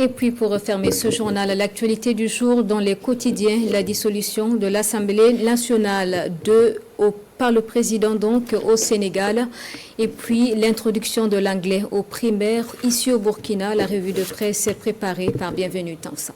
Et puis pour refermer ce journal, l'actualité du jour dans les quotidiens, la dissolution de l'Assemblée nationale par le président donc au Sénégal et puis l'introduction de l'anglais aux primaires ici au Burkina. La revue de presse est préparée par Bienvenue Tansa.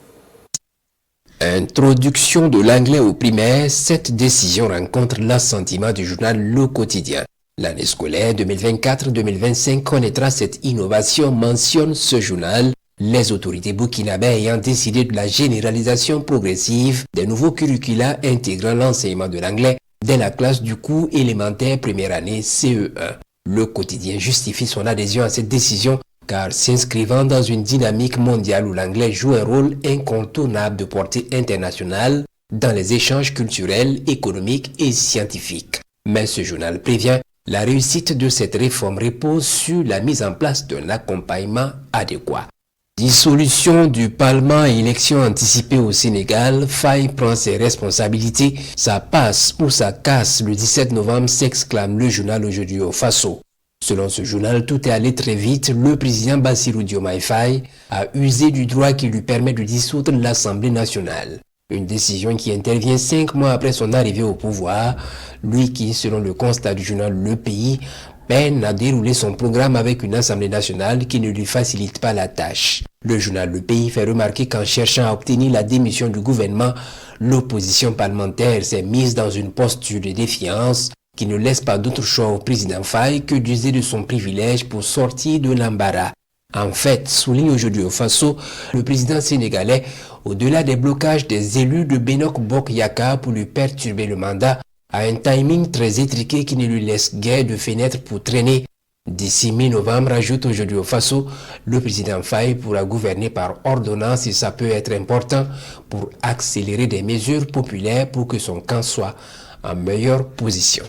Introduction de l'anglais aux primaires, cette décision rencontre l'assentiment du journal Le Quotidien. L'année scolaire 2024-2025 connaîtra cette innovation, mentionne ce journal. Les autorités burkinabées ayant décidé de la généralisation progressive des nouveaux curricula intégrant l'enseignement de l'anglais dès la classe du cours élémentaire première année CE1. Le quotidien justifie son adhésion à cette décision car s'inscrivant dans une dynamique mondiale où l'anglais joue un rôle incontournable de portée internationale dans les échanges culturels, économiques et scientifiques. Mais ce journal prévient, la réussite de cette réforme repose sur la mise en place d'un accompagnement adéquat. Dissolution du Parlement et élection anticipée au Sénégal, Faye prend ses responsabilités. Ça passe ou ça casse le 17 novembre, s'exclame le journal Aujourd'hui au Faso. Selon ce journal, tout est allé très vite. Le président Bassirou Diomaye Faye a usé du droit qui lui permet de dissoudre l'Assemblée nationale. Une décision qui intervient 5 mois après son arrivée au pouvoir. Lui qui, selon le constat du journal Le Pays, peine à dérouler son programme avec une Assemblée nationale qui ne lui facilite pas la tâche. Le journal Le Pays fait remarquer qu'en cherchant à obtenir la démission du gouvernement, l'opposition parlementaire s'est mise dans une posture de défiance qui ne laisse pas d'autre choix au président Faye que d'user de son privilège pour sortir de l'embarras. En fait, souligne Aujourd'hui au Faso, le président sénégalais, au-delà des blocages des élus de Benok Bok Yaka pour lui perturber le mandat, a un timing très étriqué qui ne lui laisse guère de fenêtre pour traîner. D'ici mi-novembre, ajoute Aujourd'hui au Faso, le président Faye pourra gouverner par ordonnance et ça peut être important pour accélérer des mesures populaires pour que son camp soit en meilleure position.